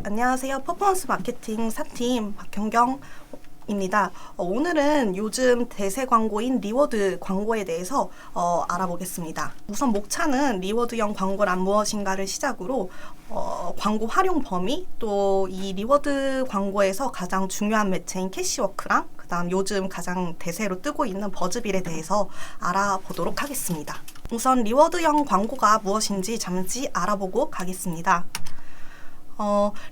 네, 안녕하세요. 퍼포먼스 마케팅 4팀 박현경입니다. 오늘은 요즘 대세 광고인 리워드 광고에 대해서 알아보겠습니다. 우선 목차는 리워드형 광고란 무엇인가를 시작으로 광고 활용 범위, 또 이 리워드 광고에서 가장 중요한 매체인 캐시워크랑 그다음 요즘 가장 대세로 뜨고 있는 버즈빌에 대해서 알아보도록 하겠습니다. 우선 리워드형 광고가 무엇인지 잠시 알아보고 가겠습니다.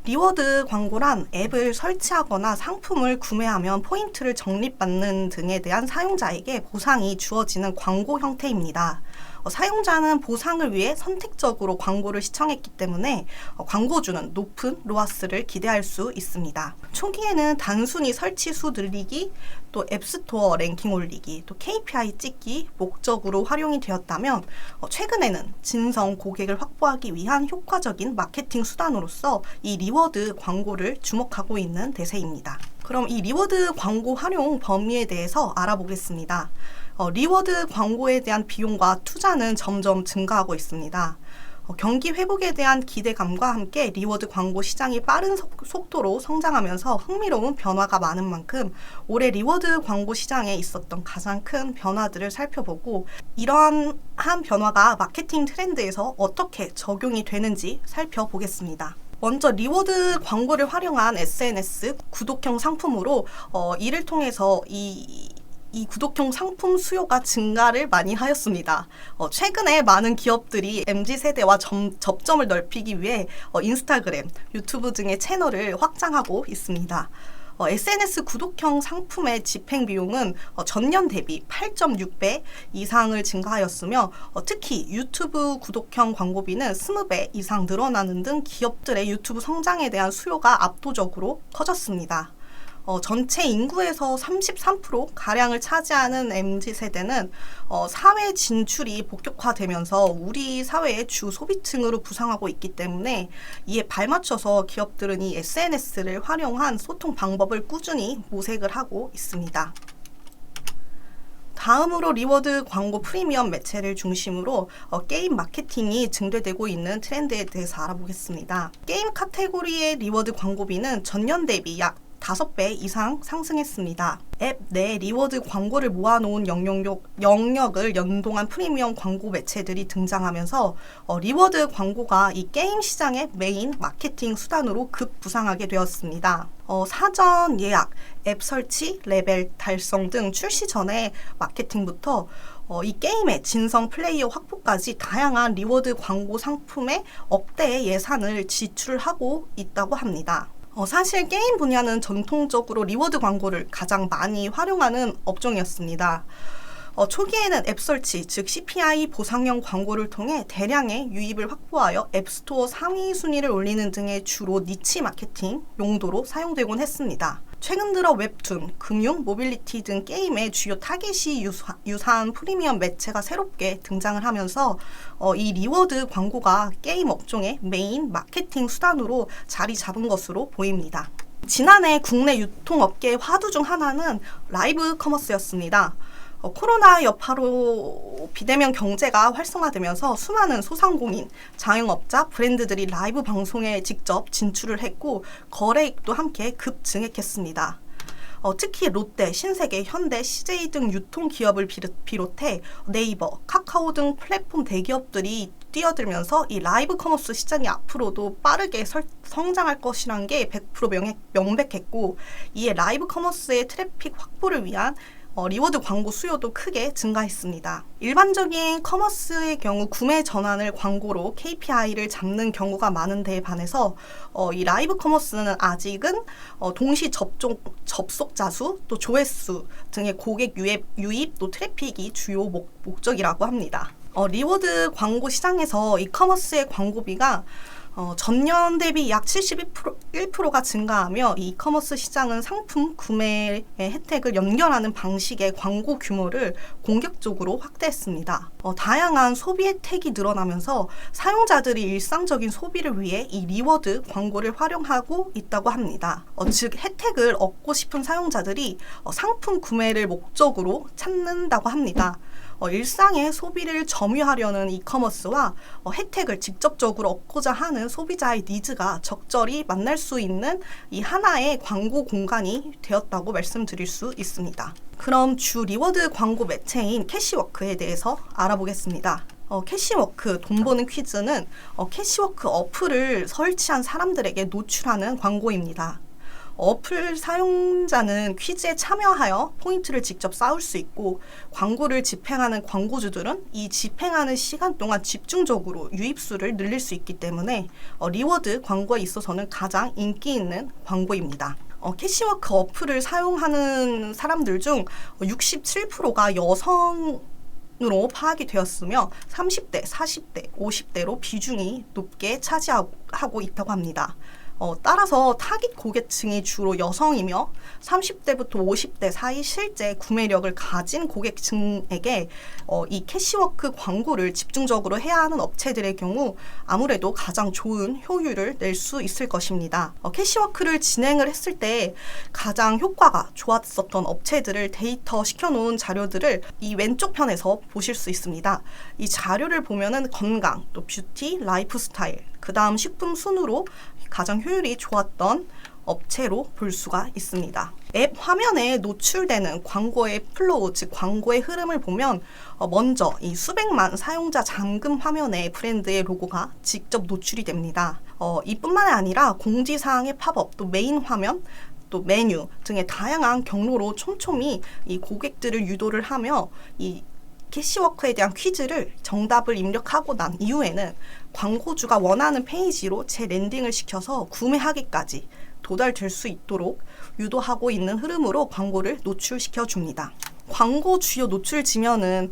리워드 광고란 앱을 설치하거나 상품을 구매하면 포인트를 적립받는 등에 대한 사용자에게 보상이 주어지는 광고 형태입니다. 사용자는 보상을 위해 선택적으로 광고를 시청했기 때문에 광고주는 높은 로아스를 기대할 수 있습니다. 초기에는 단순히 설치 수 늘리기, 또 앱스토어 랭킹 올리기, 또 KPI 찍기 목적으로 활용이 되었다면 최근에는 진성 고객을 확보하기 위한 효과적인 마케팅 수단으로서 이 리워드 광고를 주목하고 있는 대세입니다. 그럼 이 리워드 광고 활용 범위에 대해서 알아보겠습니다. 리워드 광고에 대한 비용과 투자는 점점 증가하고 있습니다. 경기 회복에 대한 기대감과 함께 리워드 광고 시장이 빠른 속도로 성장하면서 흥미로운 변화가 많은 만큼 올해 리워드 광고 시장에 있었던 가장 큰 변화들을 살펴보고 이러한 변화가 마케팅 트렌드에서 어떻게 적용이 되는지 살펴보겠습니다. 먼저 리워드 광고를 활용한 SNS 구독형 상품으로 이를 통해서 이 구독형 상품 수요가 증가를 많이 하였습니다. 최근에 많은 기업들이 MZ세대와 접점을 넓히기 위해 인스타그램, 유튜브 등의 채널을 확장하고 있습니다. SNS 구독형 상품의 집행 비용은 전년 대비 8.6배 이상을 증가하였으며 특히 유튜브 구독형 광고비는 20배 이상 늘어나는 등 기업들의 유튜브 성장에 대한 수요가 압도적으로 커졌습니다. 전체 인구에서 33%가량을 차지하는 MZ세대는 사회 진출이 본격화되면서 우리 사회의 주 소비층으로 부상하고 있기 때문에 이에 발맞춰서 기업들은 이 SNS를 활용한 소통 방법을 꾸준히 모색을 하고 있습니다. 다음으로 리워드 광고 프리미엄 매체를 중심으로 게임 마케팅이 증대되고 있는 트렌드에 대해서 알아보겠습니다. 게임 카테고리의 리워드 광고비는 전년 대비 약 5배 이상 상승했습니다. 앱 내 리워드 광고를 모아놓은 영역을 연동한 프리미엄 광고 매체들이 등장하면서 리워드 광고가 이 게임 시장의 메인 마케팅 수단으로 급부상하게 되었습니다. 사전 예약, 앱 설치, 레벨 달성 등 출시 전의 마케팅부터 이 게임의 진성 플레이어 확보까지 다양한 리워드 광고 상품에 억대의 예산을 지출하고 있다고 합니다. 사실 게임 분야는 전통적으로 리워드 광고를 가장 많이 활용하는 업종이었습니다. 초기에는 앱 설치, 즉 CPI 보상형 광고를 통해 대량의 유입을 확보하여 앱스토어 상위 순위를 올리는 등의 주로 니치 마케팅 용도로 사용되곤 했습니다. 최근 들어 웹툰, 금융, 모빌리티 등 게임의 주요 타겟이 유사한 프리미엄 매체가 새롭게 등장을 하면서 이 리워드 광고가 게임 업종의 메인 마케팅 수단으로 자리 잡은 것으로 보입니다. 지난해 국내 유통업계의 화두 중 하나는 라이브 커머스였습니다. 코로나 여파로 비대면 경제가 활성화되면서 수많은 소상공인, 자영업자, 브랜드들이 라이브 방송에 직접 진출을 했고 거래액도 함께 급증했습니다. 특히 롯데, 신세계, 현대, CJ 등 유통기업을 비롯해 네이버, 카카오 등 플랫폼 대기업들이 뛰어들면서 이 라이브 커머스 시장이 앞으로도 빠르게 성장할 것이라는 게 100% 명백했고 이에 라이브 커머스의 트래픽 확보를 위한 리워드 광고 수요도 크게 증가했습니다. 일반적인 커머스의 경우 구매 전환을 광고로 KPI를 잡는 경우가 많은 데에 반해서 이 라이브 커머스는 아직은 동시 접속자 수, 또 조회수 등의 고객 유입, 또 트래픽이 주요 목적이라고 합니다. 리워드 광고 시장에서 이커머스의 광고비가 전년 대비 약 71%가 증가하며 이 이커머스 시장은 상품 구매의 혜택을 연결하는 방식의 광고 규모를 공격적으로 확대했습니다. 다양한 소비 혜택이 늘어나면서 사용자들이 일상적인 소비를 위해 이 리워드 광고를 활용하고 있다고 합니다. 즉 혜택을 얻고 싶은 사용자들이 상품 구매를 목적으로 찾는다고 합니다. 일상의 소비를 점유하려는 이커머스와 혜택을 직접적으로 얻고자 하는 소비자의 니즈가 적절히 만날 수 있는 이 하나의 광고 공간이 되었다고 말씀드릴 수 있습니다. 그럼 주 리워드 광고 매체인 캐시워크에 대해서 알아보겠습니다. 캐시워크 돈 버는 퀴즈는 캐시워크 어플을 설치한 사람들에게 노출하는 광고입니다. 어플 사용자는 퀴즈에 참여하여 포인트를 직접 쌓을 수 있고, 광고를 집행하는 광고주들은 이 집행하는 시간 동안 집중적으로 유입수를 늘릴 수 있기 때문에 리워드 광고에 있어서는 가장 인기 있는 광고입니다. 캐시워크 어플을 사용하는 사람들 중 67%가 여성으로 파악이 되었으며 30대, 40대, 50대로 비중이 높게 차지하고 있다고 합니다. 따라서 타깃 고객층이 주로 여성이며 30대부터 50대 사이 실제 구매력을 가진 고객층에게 이 캐시워크 광고를 집중적으로 해야 하는 업체들의 경우 아무래도 가장 좋은 효율을 낼 수 있을 것입니다. 캐시워크를 진행을 했을 때 가장 효과가 좋았었던 업체들을 데이터 시켜놓은 자료들을 이 왼쪽 편에서 보실 수 있습니다. 이 자료를 보면은 건강, 또 뷰티, 라이프 스타일, 그 다음 식품 순으로 가장 효율이 좋았던 업체로 볼 수가 있습니다. 앱 화면에 노출되는 광고의 플로우, 즉 광고의 흐름을 보면 먼저 이 수백만 사용자 잠금 화면에 브랜드의 로고가 직접 노출이 됩니다. 이뿐만 아니라 공지사항의 팝업, 또 메인 화면, 또 메뉴 등의 다양한 경로로 촘촘히 이 고객들을 유도를 하며 이 캐시워크에 대한 퀴즈를 정답을 입력하고 난 이후에는 광고주가 원하는 페이지로 재랜딩을 시켜서 구매하기까지 도달될 수 있도록 유도하고 있는 흐름으로 광고를 노출시켜 줍니다. 광고 주요 노출 지면은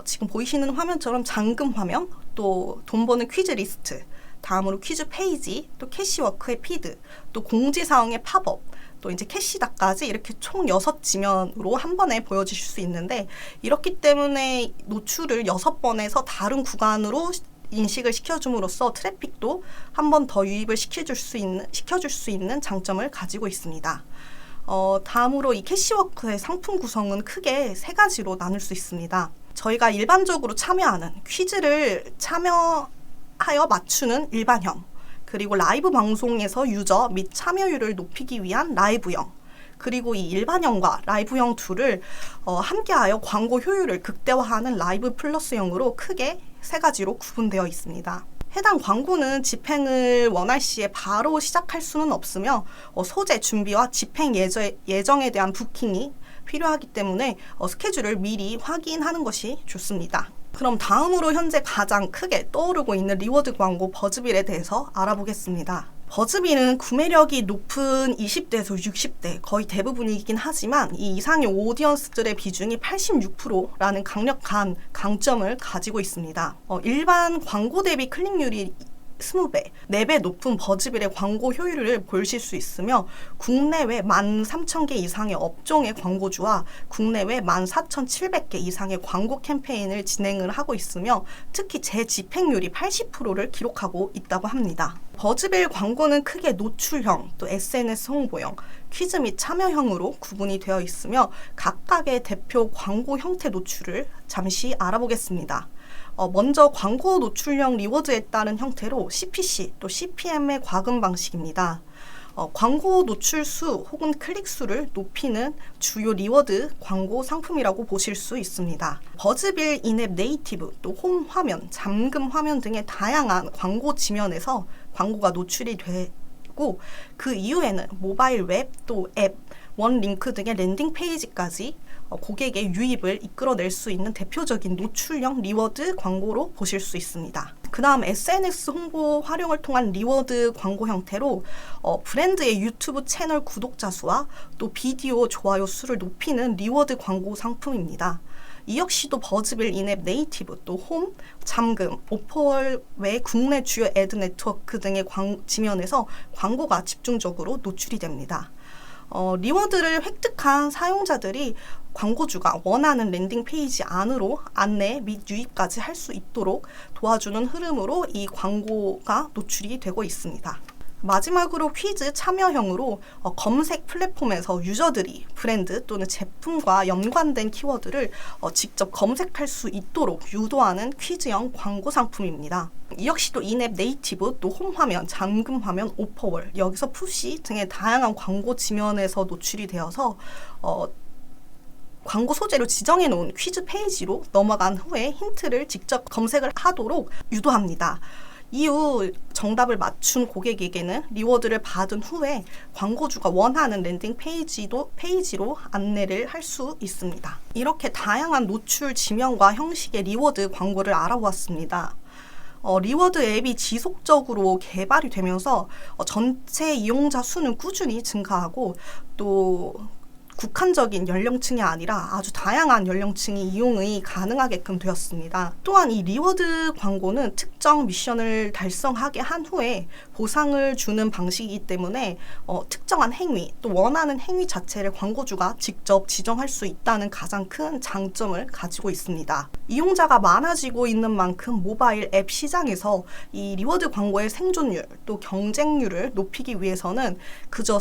지금 보이시는 화면처럼 잠금 화면, 또 돈 버는 퀴즈 리스트, 다음으로 퀴즈 페이지, 또 캐시워크의 피드, 또 공지사항의 팝업, 또 이제 캐시다까지 이렇게 총 6지면으로 한 번에 보여주실 수 있는데, 이렇기 때문에 노출을 6번에서 다른 구간으로 인식을 시켜줌으로써 트래픽도 한 번 더 유입을 시켜줄 수 있는 장점을 가지고 있습니다. 다음으로 이 캐시워크의 상품 구성은 크게 3가지로 나눌 수 있습니다. 저희가 일반적으로 참여하는 퀴즈를 참여하여 맞추는 일반형, 그리고 라이브 방송에서 유저 및 참여율을 높이기 위한 라이브형, 그리고 이 일반형과 라이브형 둘을 함께하여 광고 효율을 극대화하는 라이브 플러스형으로 크게 3가지로 구분되어 있습니다. 해당 광고는 집행을 원할 시에 바로 시작할 수는 없으며 소재 준비와 집행 예정에 대한 부킹이 필요하기 때문에 스케줄을 미리 확인하는 것이 좋습니다. 그럼 다음으로 현재 가장 크게 떠오르고 있는 리워드 광고 버즈빌에 대해서 알아보겠습니다. 버즈빌은 구매력이 높은 20대에서 60대 거의 대부분이긴 하지만 이 이상의 오디언스들의 비중이 86%라는 강력한 강점을 가지고 있습니다. 일반 광고 대비 클릭률이 20배, 4배 높은 버즈빌의 광고 효율을 보실 수 있으며 국내외 13,000개 이상의 업종의 광고주와 국내외 14,700개 이상의 광고 캠페인을 진행을 하고 있으며 특히 재집행률이 80%를 기록하고 있다고 합니다. 버즈빌 광고는 크게 노출형, 또 SNS 홍보형, 퀴즈 및 참여형으로 구분이 되어 있으며 각각의 대표 광고 형태 노출을 잠시 알아보겠습니다. 먼저 광고 노출형 리워드에 따른 형태로 CPC 또 CPM의 과금 방식입니다. 광고 노출 수 혹은 클릭 수를 높이는 주요 리워드 광고 상품이라고 보실 수 있습니다. 버즈빌 인앱 네이티브 또 홈 화면, 잠금 화면 등의 다양한 광고 지면에서 광고가 노출이 되고 그 이후에는 모바일 웹 또 앱, 원 링크 등의 랜딩 페이지까지 고객의 유입을 이끌어낼 수 있는 대표적인 노출형 리워드 광고로 보실 수 있습니다. 그 다음 SNS 홍보 활용을 통한 리워드 광고 형태로 브랜드의 유튜브 채널 구독자 수와 또 비디오 좋아요 수를 높이는 리워드 광고 상품입니다. 이 역시도 버즈빌 인앱 네이티브 또 홈, 잠금, 오퍼월 외 국내 주요 애드 네트워크 등의 지면에서 광고가 집중적으로 노출이 됩니다. 리워드를 획득한 사용자들이 광고주가 원하는 랜딩 페이지 안으로 안내 및 유입까지 할 수 있도록 도와주는 흐름으로 이 광고가 노출이 되고 있습니다. 마지막으로 퀴즈 참여형으로 검색 플랫폼에서 유저들이 브랜드 또는 제품과 연관된 키워드를 직접 검색할 수 있도록 유도하는 퀴즈형 광고 상품입니다. 이 역시도 인앱 네이티브, 또 홈화면, 잠금화면, 오퍼월, 여기서 푸시 등의 다양한 광고 지면에서 노출이 되어서 광고 소재로 지정해 놓은 퀴즈 페이지로 넘어간 후에 힌트를 직접 검색을 하도록 유도합니다. 이후 정답을 맞춘 고객에게는 리워드를 받은 후에 광고주가 원하는 랜딩 페이지로 안내를 할 수 있습니다. 이렇게 다양한 노출 지면과 형식의 리워드 광고를 알아보았습니다. 리워드 앱이 지속적으로 개발이 되면서 전체 이용자 수는 꾸준히 증가하고, 또 국한적인 연령층이 아니라 아주 다양한 연령층이 이용이 가능하게끔 되었습니다. 또한 이 리워드 광고는 특정 미션을 달성하게 한 후에 보상을 주는 방식이기 때문에 특정한 행위, 또 원하는 행위 자체를 광고주가 직접 지정할 수 있다는 가장 큰 장점을 가지고 있습니다. 이용자가 많아지고 있는 만큼 모바일 앱 시장에서 이 리워드 광고의 생존율, 또 경쟁률을 높이기 위해서는 그저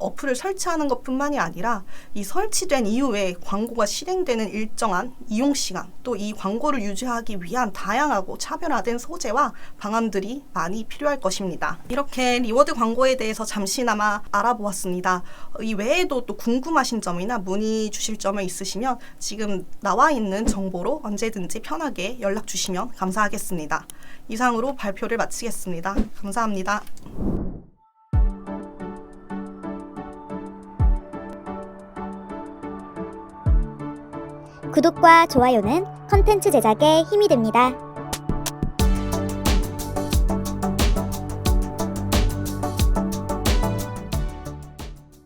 어플을 설치하는 것뿐만이 아니라 이 설치된 이후에 광고가 실행되는 일정한 이용시간, 또 이 광고를 유지하기 위한 다양하고 차별화된 소재와 방안들이 많이 필요할 것입니다. 이렇게 리워드 광고에 대해서 잠시나마 알아보았습니다. 이 외에도 또 궁금하신 점이나 문의 주실 점이 있으시면 지금 나와 있는 정보로 언제든지 편하게 연락 주시면 감사하겠습니다. 이상으로 발표를 마치겠습니다. 감사합니다. 구독과 좋아요는 컨텐츠 제작에 힘이 됩니다.